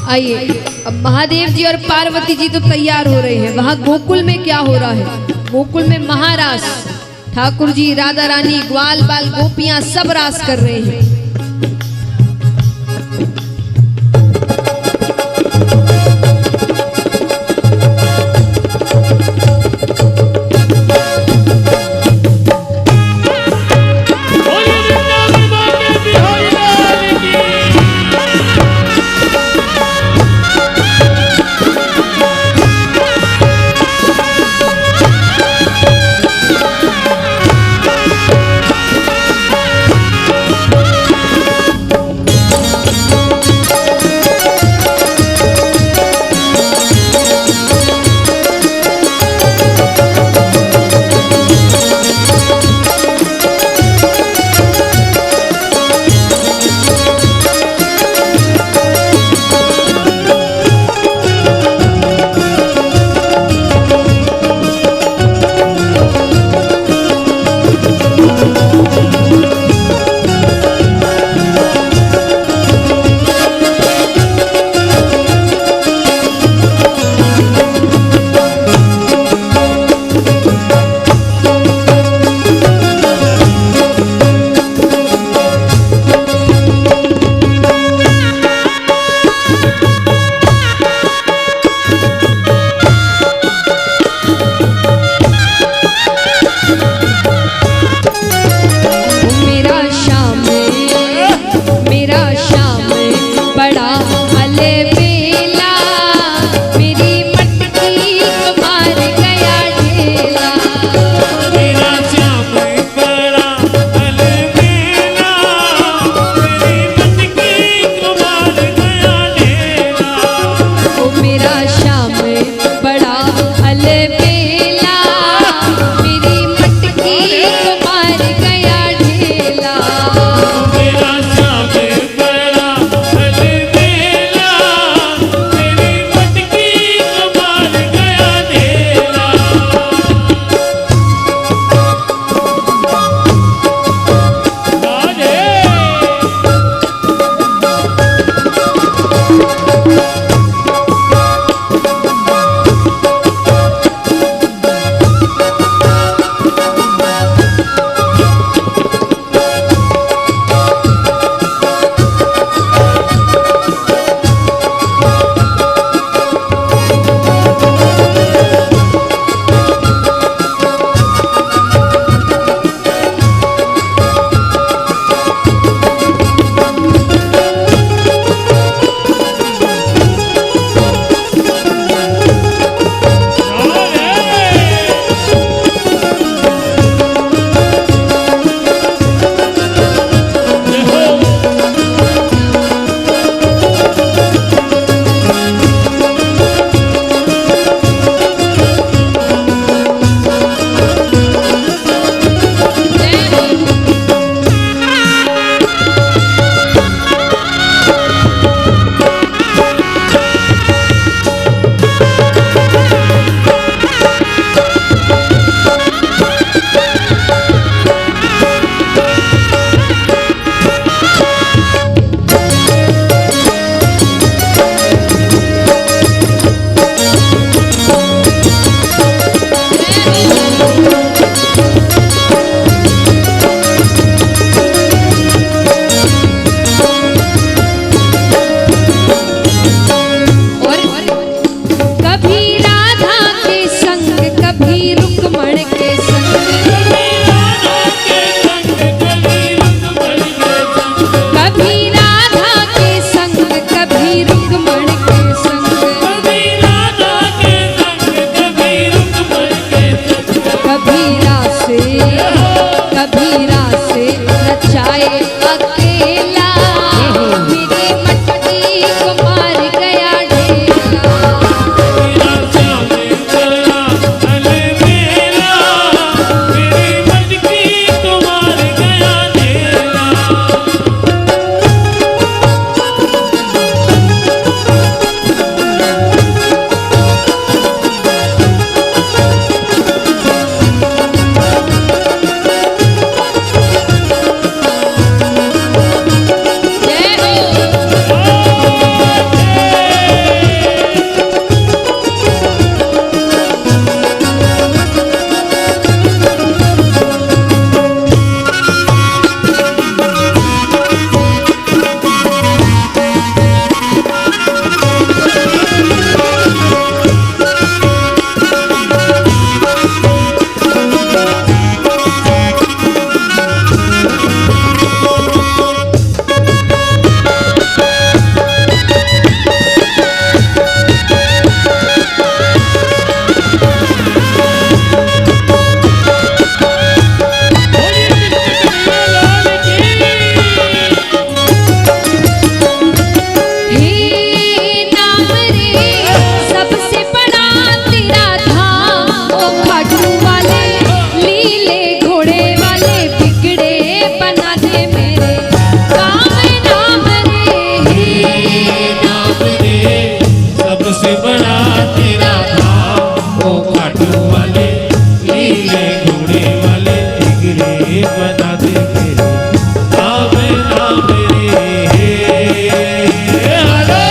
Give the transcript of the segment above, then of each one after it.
आइए, अब महादेव जी और पार्वती जी तो तैयार हो रहे हैं। वहाँ गोकुल में क्या हो रहा है? गोकुल में महारास, ठाकुर जी, राधा रानी, ग्वाल बाल गोपियां सब रास कर रहे हैं। सबसे बड़ा तेरा धाम, ओ खाटू वाले नीले घोड़े वाले टिगरे बना दे मेरे नाम नाम रे। हेलो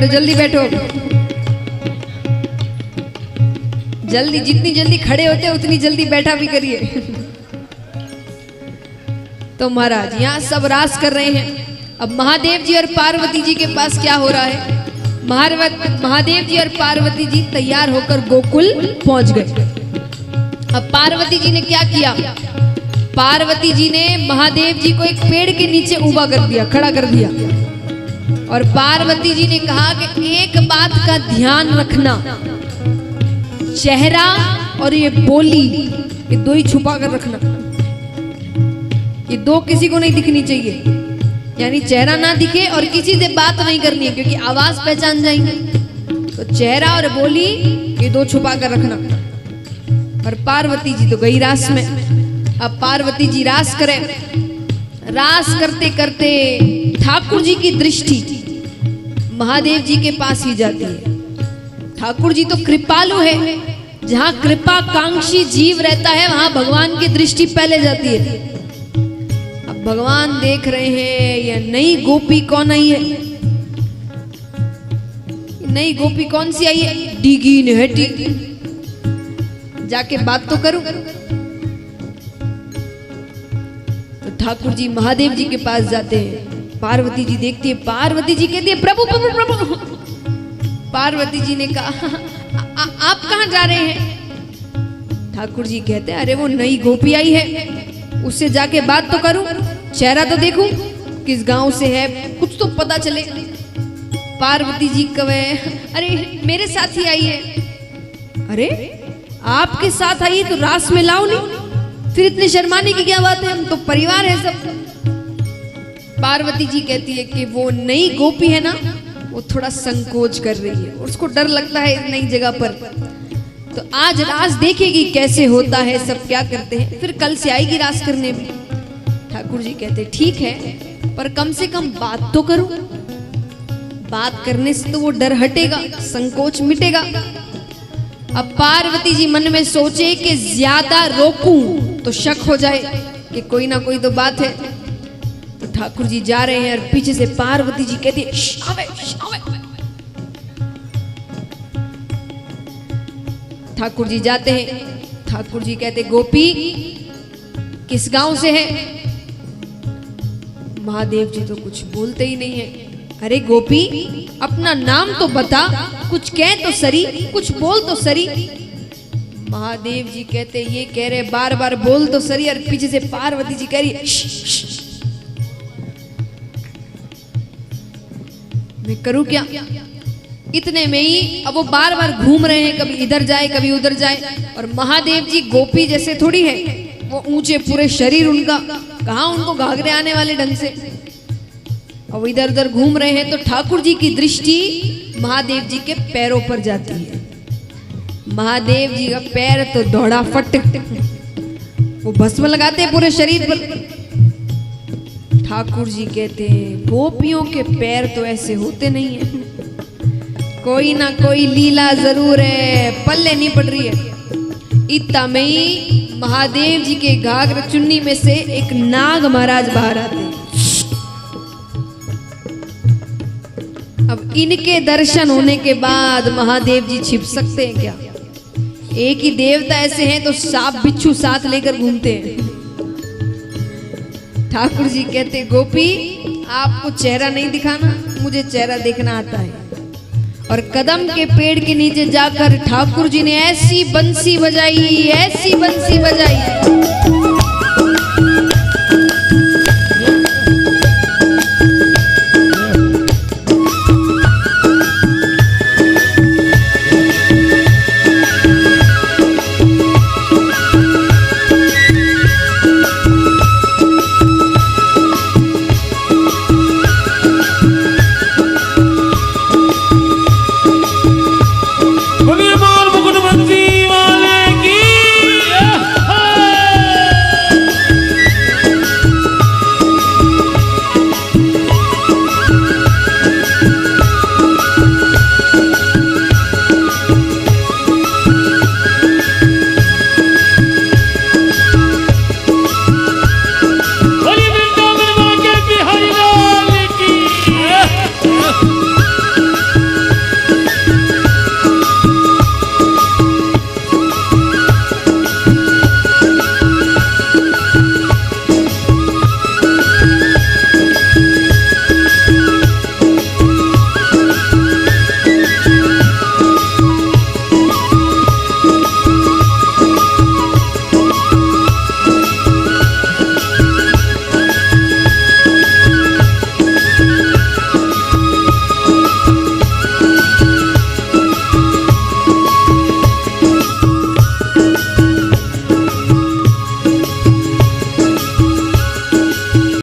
बैठो, जल्दी बैठो, जल्दी, जितनी जल्दी खड़े होते उतनी जल्दी बैठा भी करिए। तो महाराज यहाँ सब रास कर रहे हैं। अब महादेव जी और पार्वती जी के पास क्या हो रहा है? महादेव जी और पार्वती जी तैयार होकर गोकुल पहुंच गए। अब पार्वती जी ने क्या किया? पार्वती जी ने महादेव जी को एक पेड़ के नीचे उभा कर दिया, खड़ा कर दिया, और पार्वती जी ने कहा कि एक बात का ध्यान रखना, चेहरा और ये बोली, ये दो ही छुपा कर रखना, ये दो किसी को नहीं दिखनी चाहिए। यानी चेहरा ना दिखे और किसी से बात नहीं करनी है, क्योंकि आवाज पहचान जाएंगे। तो चेहरा और बोली ये दो छुपा कर रखना। और पार्वती जी तो गई रास में। अब पार्वती जी रास करे, रास करते करते ठाकुर जी की दृष्टि महादेव जी के पास ही जाती है। ठाकुर जी तो कृपालु है, जहां कृपा कांक्षी जीव रहता है वहां भगवान की दृष्टि पहले जाती है। अब भगवान देख रहे हैं ये नई गोपी कौन आई है, नई गोपी कौन सी आई है, डीगी नेहटी, जाके बात तो करूं। तो ठाकुर जी महादेव जी के पास जाते हैं। पार्वती जी देखती है, पार्वती जी कहती है प्रभु प्रभु प्रभु। पार्वती जी ने कहा आप कहाँ जा रहे हैं? ठाकुर जी कहते हैं अरे वो नई गोपी आई है, उससे जाके बात तो करूं, चेहरा तो देखूं, किस गांव से है, कुछ तो पता चले। पार्वती जी कहे अरे मेरे साथ ही आई है। अरे आपके साथ आई तो रास में लाओ नहीं, फिर इतने शर्माने की क्या बात है, हम तो परिवार है सब। पार्वती जी कहती है कि वो नई गोपी है ना, वो थोड़ा संकोच कर रही है, उसको डर लगता है नई जगह पर, तो आज रास देखेगी कैसे होता है, सब क्या करते हैं, फिर कल से आएगी रास करने में। ठाकुर जी कहते ठीक है, पर कम से कम बात तो करो, बात करने से तो वो डर हटेगा, संकोच मिटेगा। अब पार्वती जी मन में सोचे कि ज्यादा रोकूं तो शक हो जाए कि कोई ना कोई तो बात है। तो ठाकुर जी जा रहे हैं और पीछे से पार्वती जी कहती है शावे, शावे। ठाकुर जी जाते हैं। ठाकुर जी कहते गोपी किस गांव से है? महादेव जी तो कुछ बोलते ही नहीं है। अरे गोपी अपना नाम तो बता, कुछ कह तो सरी, कुछ बोल तो सरी। महादेव जी कहते ये कह रहे बार बार बोल तो सरी, और पीछे से पार्वती जी कह रही है मैं करूं क्या? इतने में ही अब वो बार बार घूम रहे हैं, कभी इधर जाए कभी उधर जाए, और महादेव जी गोपी जैसे थोड़ी है, वो ऊंचे पूरे शरीर उनका, कहां उनको घाघरे आने वाले ढंग से, और इधर उधर घूम रहे हैं। तो ठाकुर जी की दृष्टि महादेव जी के पैरों पर जाती है। महादेव जी का पैर तो दौड़ा फट, वो भस्म लगाते हैं पूरे शरीर पर। ठाकुर जी कहते हैं गोपियों के पैर तो ऐसे होते नहीं है, कोई ना कोई लीला जरूर है, पल्ले नहीं पड़ रही है। इतना में ही महादेव जी के घाघर चुन्नी में से एक नाग महाराज बाहर आते हैं। अब इनके दर्शन होने के बाद महादेव जी छिप सकते हैं क्या? एक ही देवता ऐसे हैं तो सांप बिच्छू साथ लेकर घूमते हैं। ठाकुर जी कहते गोपी आपको चेहरा नहीं दिखाना, मुझे चेहरा देखना आता है। और कदम के पेड़ के नीचे जाकर ठाकुर जी ने ऐसी बंसी बजाई, ऐसी बंसी बजाई